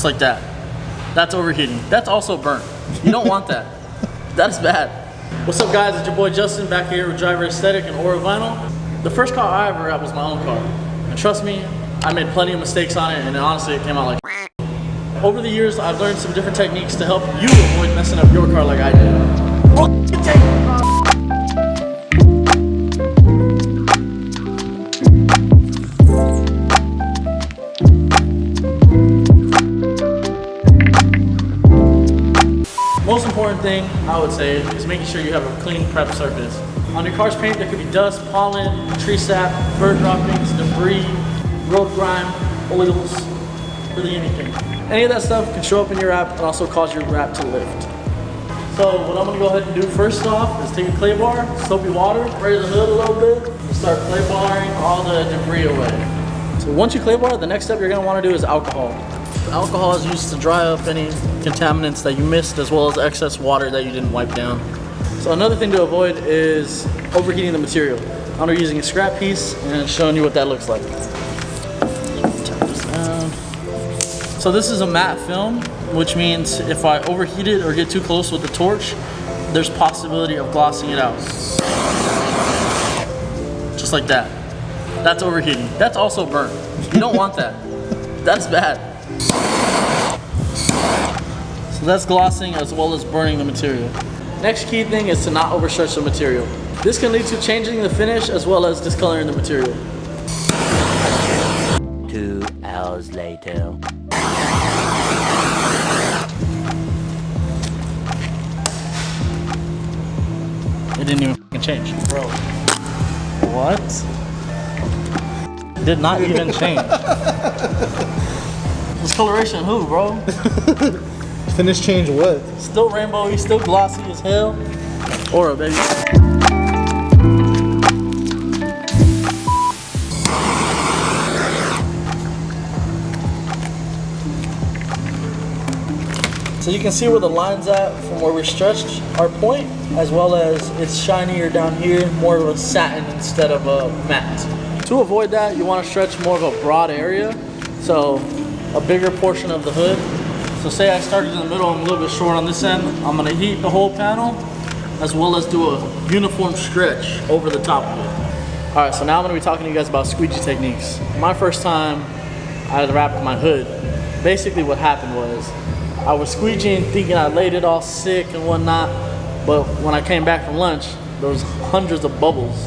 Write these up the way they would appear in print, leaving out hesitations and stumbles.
like that. That's overheating. That's also burnt. You don't want that. That's bad. What's up guys, it's your boy Justin back here with Driver Aesthetic and Aura Vinyl. The first car I ever wrapped was my own car. And trust me, I made plenty of mistakes on it and honestly it came out like over the years I've learned some different techniques to help you avoid messing up your car like I did. Most important thing I would say is making sure you have a clean prep surface. On your car's paint there could be dust, pollen, tree sap, bird droppings, debris, road grime, oils, really anything. Any of that stuff can show up in your wrap and also cause your wrap to lift. So what I'm going to go ahead and do first off is take a clay bar, soapy water, raise the hood a little bit, and start clay barring all the debris away. So once you clay bar, the next step you're going to want to do is alcohol. Alcohol is used to dry up any contaminants that you missed as well as excess water that you didn't wipe down. So another thing to avoid is overheating the material. I'm using a scrap piece and showing you what that looks like. Tap this down. So this is a matte film, which means if I overheat it or get too close with the torch, there's possibility of glossing it out. Just like that. That's overheating. That's also burnt. You don't want that. That's bad. So that's glossing as well as burning the material. Next key thing is to not overstretch the material. This can lead to changing the finish as well as discoloring the material. 2 hours later. It didn't even fucking change. Bro. What? It did not even change. Discoloration who, bro? Finish change what? Still rainbowy, still glossy as hell. Aura, baby. So you can see where the line's at from where we stretched our point, as well as it's shinier down here, more of a satin instead of a matte. To avoid that, you want to stretch more of a broad area, so a bigger portion of the hood. So say I started in the middle, I'm a little bit short on this end, I'm going to heat the whole panel, as well as do a uniform stretch over the top of it. Alright, so now I'm going to be talking to you guys about Squeegee Techniques. My first time I had wrapped my hood, basically what happened was, I was squeegeeing thinking I laid it all sick and whatnot, but when I came back from lunch, there was hundreds of bubbles,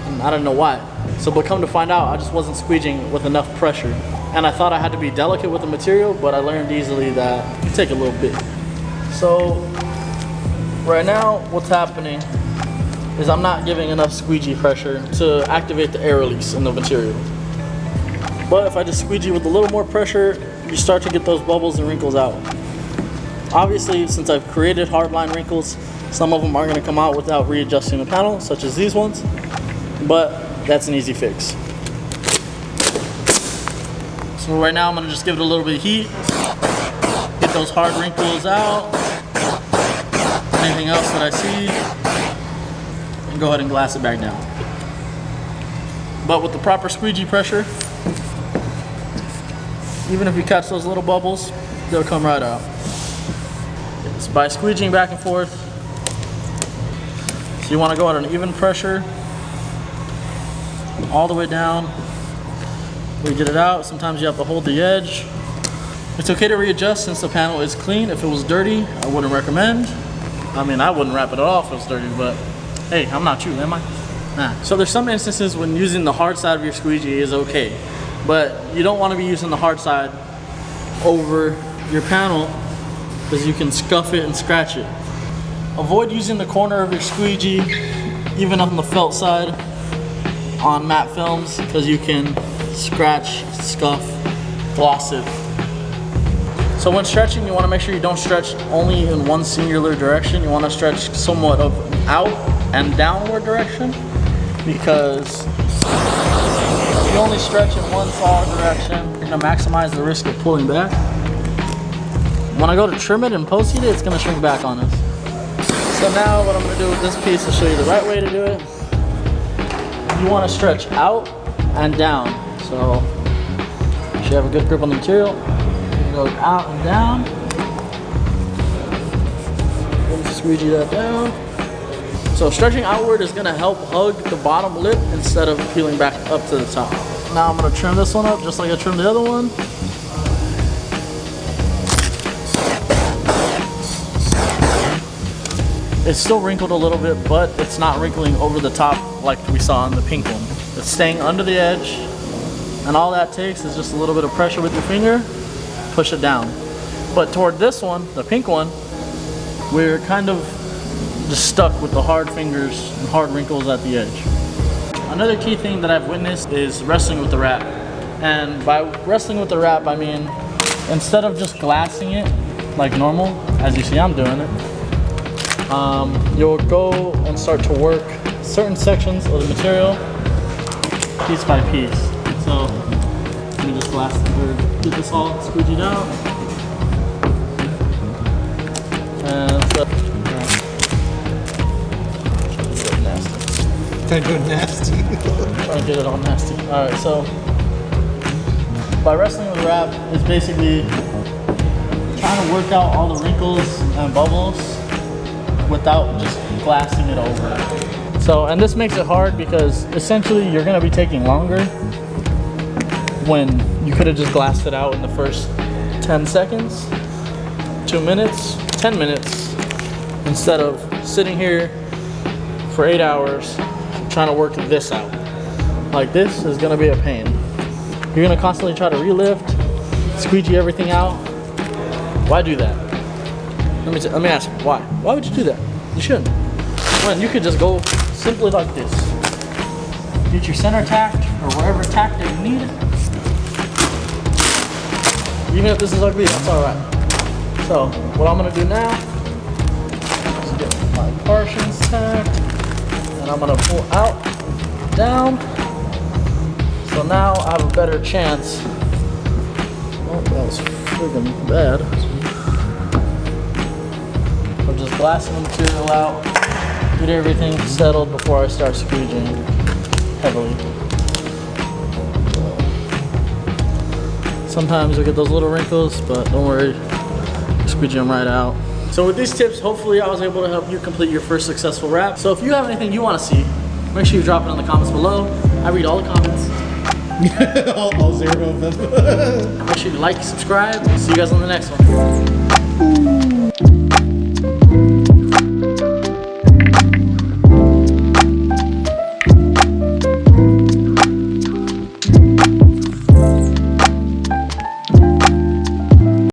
and I didn't know why. So, but come to find out, I just wasn't squeegeeing with enough pressure. And I thought I had to be delicate with the material, but I learned easily that it take a little bit. So, right now, what's happening is I'm not giving enough squeegee pressure to activate the air release in the material. But if I just squeegee with a little more pressure, you start to get those bubbles and wrinkles out. Obviously, since I've created hardline wrinkles, some of them are going to come out without readjusting the panel, such as these ones, but that's an easy fix. So right now I'm going to just give it a little bit of heat, get those hard wrinkles out, anything else that I see, and go ahead and glass it back down. But with the proper squeegee pressure, even if you catch those little bubbles, they'll come right out. It's by squeegeeing back and forth. So you want to go at an even pressure all the way down. We get it out. Sometimes you have to hold the edge. It's okay to readjust since the panel is clean. If it was dirty, I wouldn't recommend. I mean, I wouldn't wrap it at all if it was dirty, but hey, I'm not you, am I? Nah. So there's some instances when using the hard side of your squeegee is okay, but you don't want to be using the hard side over your panel because you can scuff it and scratch it. Avoid using the corner of your squeegee, even on the felt side, on matte films, because you can scratch, scuff, gloss it. So when stretching, you want to make sure you don't stretch only in one singular direction. You want to stretch somewhat of out and downward direction, because if you only stretch in one solid direction, you're going to maximize the risk of pulling back. When I go to trim it and post heat it, it's going to shrink back on us. So now what I'm going to do with this piece to show you the right way to do it, you want to stretch out and down. So you should have a good grip on the material. It goes out and down. Let's squeegee that down. So stretching outward is gonna help hug the bottom lip instead of peeling back up to the top. Now I'm gonna trim this one up just like I trimmed the other one. It's still wrinkled a little bit, but it's not wrinkling over the top like we saw in the pink one. It's staying under the edge, and all that takes is just a little bit of pressure with your finger, push it down. But toward this one, the pink one, we're kind of just stuck with the hard fingers and hard wrinkles at the edge. Another key thing that I've witnessed is wrestling with the wrap. And by wrestling with the wrap, I mean, instead of just glassing it like normal, as you see I'm doing it, you'll go and start to work certain sections of the material piece by piece. So let me just glass or get this all squeegeed out. And so, Trying to go nasty. Trying to get it all nasty. Alright, so by wrestling with the wrap, it's basically trying to work out all the wrinkles and bubbles without just glassing it over. So, and this makes it hard because essentially you're gonna be taking longer when you could have just glassed it out in the first 10 seconds, 2 minutes, 10 minutes, instead of sitting here for 8 hours trying to work this out. Like, this is gonna be a pain. You're gonna constantly try to relift, squeegee everything out. Why do that? Let me ask you, why? Why would you do that? You shouldn't. When you could just go simply like this. Get your center tacked or wherever tacked that you need. Even if this is ugly, that's alright. So, what I'm gonna do now is get my partitions tacked, and I'm gonna pull out, down. So now I have a better chance. Oh, that was friggin' bad. I'm just glassing the material out, get everything settled before I start squeegeeing heavily. Sometimes you'll get those little wrinkles, but don't worry, squeegee them right out. So with these tips, hopefully I was able to help you complete your first successful wrap. So if you have anything you want to see, make sure you drop it in the comments below. I read all the comments. all 0 of them. Make sure you like, subscribe. See you guys on the next one.